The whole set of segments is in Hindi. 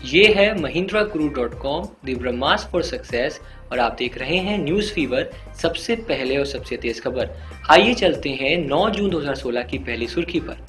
ये है mahindrakuru.com the Brahmastra for success और आप देख रहे हैं न्यूज़ फीवर सबसे पहले और सबसे तेज खबर। आइए चलते हैं 9 जून 2016 की पहली सुर्खी पर।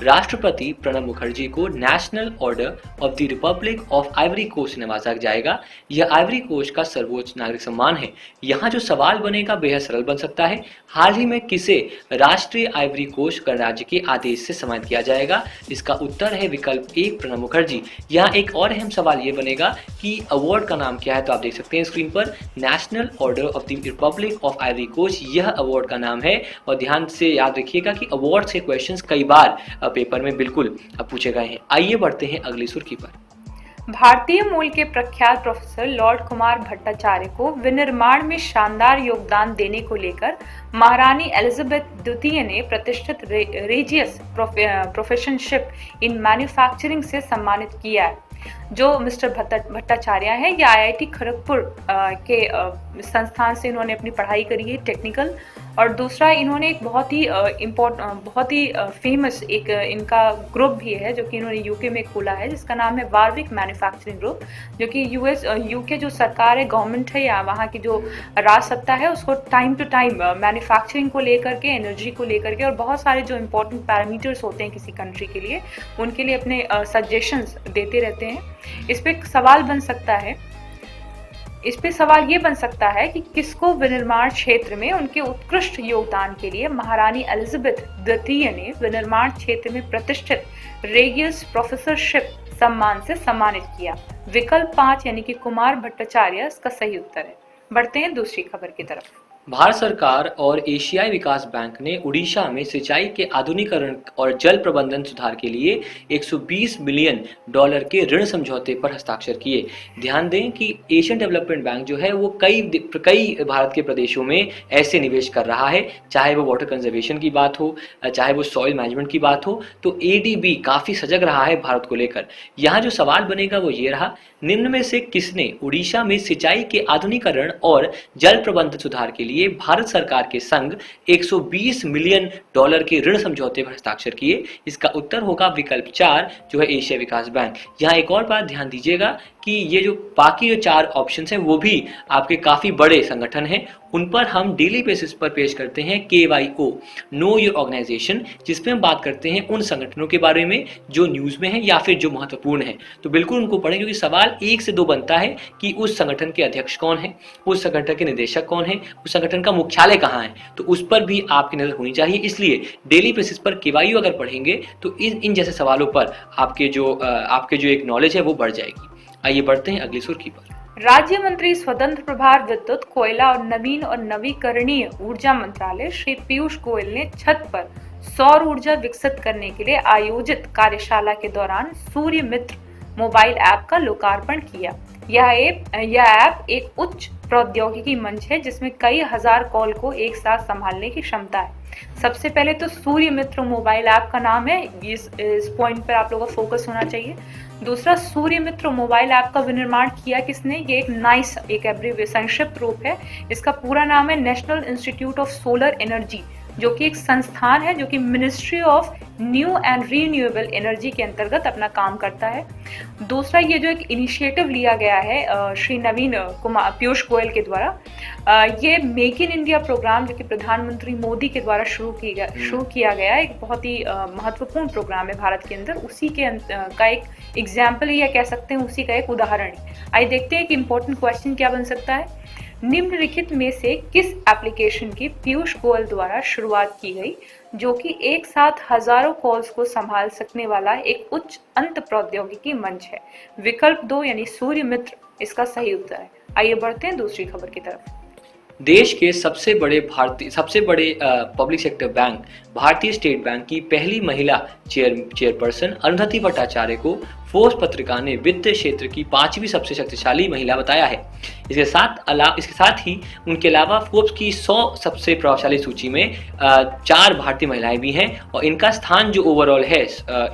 राष्ट्रपति प्रणब मुखर्जी को national order of the republic of Ivory Coast से नवाजा जाएगा। यह आइवरी कोस्ट का सर्वोच्च नागरिक सम्मान है। यहाँ जो सवाल बनेगा बेहद सरल बन सकता है। हाल ही में किसे राष्ट्रीय आइवरी कोस्ट गणराज्य के आदेश से सम्मानित किया जाएगा? इसका उत्तर है विकल्प 1 प्रणब मुखर्जी। यहाँ एक और अहम सवाल ये बनेगा कि अवार्ड का नाम क्या है, तो आप देख सकते हैं स्क्रीन पर national order of the republic of Ivory Coast, यह अवार्ड का नाम है। और ध्यान से याद रखिएगा कि अवार्ड से क्वेश्चंस कई बार पेपर में बिल्कुल पूछे गए हैं। आइए बढ़ते हैं अगली सुर्खी पर। भारतीय मूल के प्रख्यात प्रोफेसर लॉर्ड कुमार भट्टाचार्य को विनिर्माण में शानदार योगदान देने को लेकर महारानी एलिजाबेथ द्वितीय ने प्रतिष्ठित रेजियस प्रोफेशनशिप इन मैन्युफैक्चरिंग से सम्मानित किया है। जो मिस्टर भट्टाचार्य हैं, ये आईआईटी खड़गपुर के संस्थान से इन्होंने अपनी पढ़ाई करी है टेक्निकल, और दूसरा इन्होंने एक बहुत ही फेमस एक इनका ग्रुप भी है जो कि इन्होंने यूके में खोला है, जिसका नाम है वारविक मैन्युफैक्चरिंग ग्रुप, जो कि यूके जो सरकार है, गवर्नमेंट है या वहाँ की जो राज सत्ता है, उसको टाइम टू टाइम मैन्युफैक्चरिंग को लेकर के, एनर्जी को लेकर के और बहुत सारे जो इंपॉर्टेंट पैरामीटर्स होते हैं किसी कंट्री के लिए, उनके लिए अपने सजेशंस देते रहते हैं। इस पे सवाल ये बन सकता है कि किसको विनिर्माण क्षेत्र में उनके उत्कृष्ट योगदान के लिए महारानी एलिजाबेथ द्वितीय ने विनिर्माण क्षेत्र में प्रतिष्ठित रेगियस प्रोफेसरशिप सम्मान से सम्मानित किया। विकल्प 5 यानी कि कुमार भट्टाचार्य इसका सही उत्तर है। बढ़ते हैं दूसरी खबर की तरफ। भारत सरकार और एशियाई विकास बैंक ने उड़ीसा में सिंचाई के आधुनिकीकरण और जल प्रबंधन सुधार के लिए $120 मिलियन के ऋण समझौते पर हस्ताक्षर किए। ध्यान दें कि एशियन डेवलपमेंट बैंक जो है वो कई भारत के प्रदेशों में ऐसे निवेश कर रहा है, चाहे वो वाटर कंजर्वेशन की बात हो, चाहे वो सॉइल मैनेजमेंट की बात हो। तो एडीबी काफ़ी सजग रहा है भारत को लेकर। यहाँ जो सवाल बनेगा वो ये रहा, निम्न में से किसने उड़ीसा में सिंचाई के आधुनिकीकरण और जल प्रबंधन सुधार के लिए भारत सरकार के संग $120 मिलियन के ऋण समझौते पर हस्ताक्षर किए? इसका उत्तर होगा विकल्प 4 जो है एशिया विकास बैंक। यहाँ एक और बात ध्यान दीजिएगा कि ये जो बाकी जो 4 ऑप्शंस हैं वो भी आपके काफी बड़े संगठन हैं, उन पर हम डेली बेसिस पर पेश करते हैं KYO नो योर ऑर्गेनाइजेशन, जिसमें हम बात करते हैं उन संगठनों के बारे में जो न्यूज में है या फिर जो महत्वपूर्ण है। तो बिल्कुल उनको पढ़ें, क्योंकि सवाल 1 से 2 बनता है कि उस संगठन के अध्यक्ष कौन है, उस संगठन के निदेशक कौन है, उस संगठन का मुख्यालय कहाँ है, तो उस पर भी आपकी नजर होनी चाहिए। इसलिए डेली बेसिस पर KYO अगर पढ़ेंगे तो इन जैसे सवालों पर आपके जो एक नॉलेज है वो बढ़ जाएगी। आइए बढ़ते हैं अगली सुर्खी पर। राज्य मंत्री स्वतंत्र प्रभार विद्युत, कोयला और नवीन और नवीकरणीय ऊर्जा मंत्रालय श्री पीयूष गोयल ने छत पर सौर ऊर्जा विकसित करने के लिए आयोजित कार्यशाला के दौरान सूर्य मित्र मोबाइल ऐप का लोकार्पण किया। यह ऐप एक उच्च प्रौद्योगिकी मंच है जिसमें कई हजार कॉल को एक साथ संभालने की क्षमता है। सबसे पहले तो सूर्य मित्र मोबाइल ऐप का नाम है, इस पॉइंट पर आप लोगों का फोकस होना चाहिए। दूसरा, सूर्य मित्र मोबाइल ऐप का विनिर्माण किया किसने? ये एक संक्षिप्त रूप है। इसका पूरा नाम है national institute of solar energy, जो कि एक संस्थान है जो कि ministry of new and renewable energy के अंतर्गत अपना काम करता है। दूसरा, ये जो एक इनिशिएटिव लिया गया है श्री पीयूष गोयल के द्वारा, ये मेक इन इंडिया प्रोग्राम जो कि प्रधानमंत्री मोदी के द्वारा शुरू किया गया एक बहुत ही महत्वपूर्ण प्रोग्राम है भारत के अंदर, उसी का एक एग्जाम्पल या कह सकते हैं उसी का एक उदाहरण है। आइए देखते हैं कि इम्पोर्टेंट क्वेश्चन क्या बन सकता है। निम्नलिखित में से किस एप्लीकेशन की पीयूष गोयल द्वारा शुरुआत की गई जो कि एक साथ हजारों कॉल्स को संभाल सकने वाला एक उच्च अंत प्रौद्योगिकी मंच है? विकल्प 2 यानी सूर्य मित्र इसका सही उत्तर है। आइए बढ़ते हैं दूसरी खबर की तरफ। देश के सबसे बड़े पब्लिक सेक्टर बैंक भारतीय स्टेट बैंक की पहली महिला चेयरपर्सन अरुंधति भट्टाचार्य को फोर्ब्स पत्रिका ने वित्त क्षेत्र की 5वीं सबसे शक्तिशाली महिला बताया है। इसके साथ ही उनके अलावा फोर्ब्स की 100 सबसे प्रभावशाली सूची में 4 भारतीय महिलाएं भी हैं और इनका स्थान जो ओवरऑल है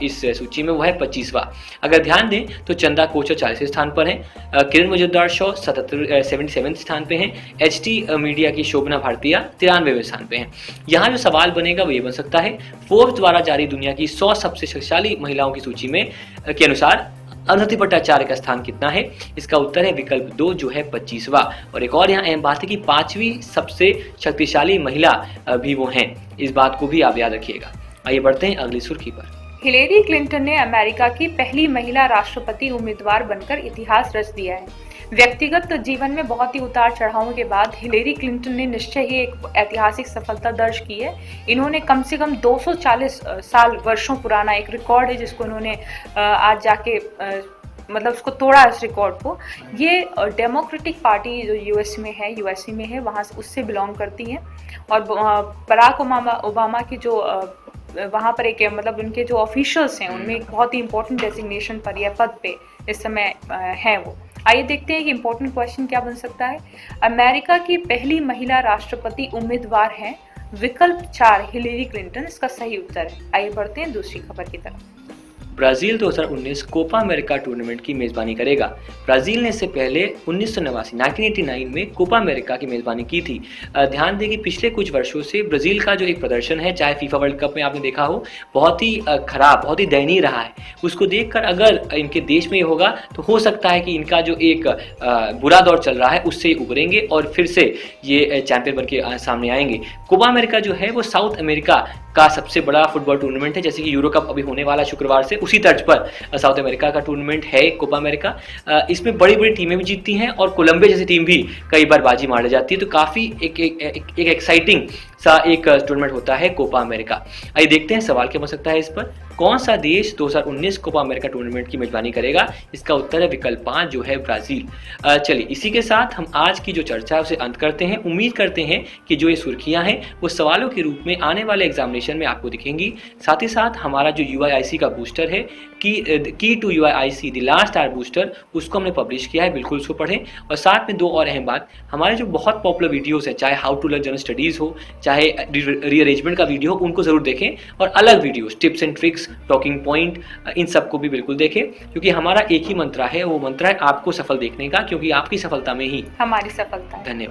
इस सूची में वो है 25वां। अगर ध्यान दें तो चंदा कोचर 40वें स्थान पर हैं, किरण मजुमदार शॉ 77वें स्थान पे हैं, HT मीडिया की शोभना भारतीय 93वें स्थान पे हैं। यहाँ जो सवाल बनेगा वो ये बन सकता है, फोर्ब्स द्वारा जारी दुनिया की 100 सबसे शक्तिशाली महिलाओं की सूची में के अनुसार अरुंधति भट्टाचार्य का स्थान कितना है? इसका उत्तर है विकल्प 2 जो है 25वां। और एक और यहाँ अहम बात है कि 5वीं सबसे शक्तिशाली महिला भी वो हैं। इस बात को भी आप याद रखिएगा। आइए बढ़ते हैं अगली सुर्खी पर। हिलेरी क्लिंटन ने अमेरिका की पहली महिला राष्ट्रपति उम्मीदवार बनकर इतिहास रच दिया है। व्यक्तिगत जीवन में बहुत ही उतार चढ़ावों के बाद हिलेरी क्लिंटन ने निश्चय ही एक ऐतिहासिक सफलता दर्ज की है। इन्होंने कम से कम 240 साल वर्षों पुराना एक रिकॉर्ड है जिसको इन्होंने आज जाके मतलब उसको तोड़ा इस रिकॉर्ड को। ये डेमोक्रेटिक पार्टी जो यूएसए में है वहाँ से उससे बिलोंग करती हैं। और बराक ओबामा की जो वहाँ पर एक मतलब उनके जो ऑफिशियल्स हैं उनमें एक बहुत ही इंपॉर्टेंट डेजिग्नेशन पर या पद पे इस समय है वो। आइए देखते हैं कि इंपॉर्टेंट क्वेश्चन क्या बन सकता है। अमेरिका की पहली महिला राष्ट्रपति उम्मीदवार हैं विकल्प 4 हिलेरी क्लिंटन, इसका सही उत्तर है। आइए बढ़ते हैं दूसरी खबर की तरफ। ब्राजील 2019 कोपा अमेरिका टूर्नामेंट की मेज़बानी करेगा। ब्राजील ने इससे पहले 1989 में कोपा अमेरिका की मेज़बानी की थी। ध्यान दें कि पिछले कुछ वर्षों से ब्राज़ील का जो एक प्रदर्शन है, चाहे फीफा वर्ल्ड कप में आपने देखा हो, बहुत ही खराब, बहुत ही दयनीय रहा है। उसको देखकर अगर इनके देश में ये होगा तो हो सकता है कि इनका जो एक बुरा दौर चल रहा है उससे उभरेंगे और फिर से ये चैंपियन बन के सामने आएंगे। कोपा अमेरिका जो है वो साउथ अमेरिका का सबसे बड़ा फुटबॉल टूर्नामेंट है। जैसे कि यूरो कप अभी होने वाला शुक्रवार से, उसी तर्ज पर साउथ अमेरिका का टूर्नामेंट है कोपा अमेरिका। इसमें बड़ी बड़ी टीमें भी जीतती हैं और कोलंबिया जैसी टीम भी कई बार बाजी मार जाती है। तो काफ़ी एक एक्साइटिंग सा एक टूर्नामेंट होता है कोपा अमेरिका। आइए देखते हैं सवाल क्या बन सकता है इस पर। कौन सा देश 2019 कोपा अमेरिका टूर्नामेंट की मेजबानी करेगा? इसका उत्तर है विकल्प 5 जो है ब्राजील। चलिए इसी के साथ हम आज की जो चर्चा है उसे अंत करते हैं। उम्मीद करते हैं कि जो ये सुर्खियां हैं वो सवालों के रूप में आने वाले एग्जामिनेशन में आपको दिखेंगी। साथ ही साथ हमारा जो UIIC का बूस्टर है की to UIIC the last hour booster, उसको हमने पब्लिश किया है, बिल्कुल उसको पढ़ें। और साथ में दो और अहम बात, हमारे जो बहुत पॉपुलर वीडियोस हैं, चाहे how to learn general studies हो, चाहे रीअरेंजमेंट का वीडियो हो, उनको ज़रूर देखें। और अलग videos, tips and tricks, talking point, इन सबको भी बिल्कुल देखें, क्योंकि हमारा एक ही मंत्र है, वो मंत्र है आपको सफल देखने का, क्योंकि आपकी सफलता में ही हमारी सफलता है। धन्यवाद।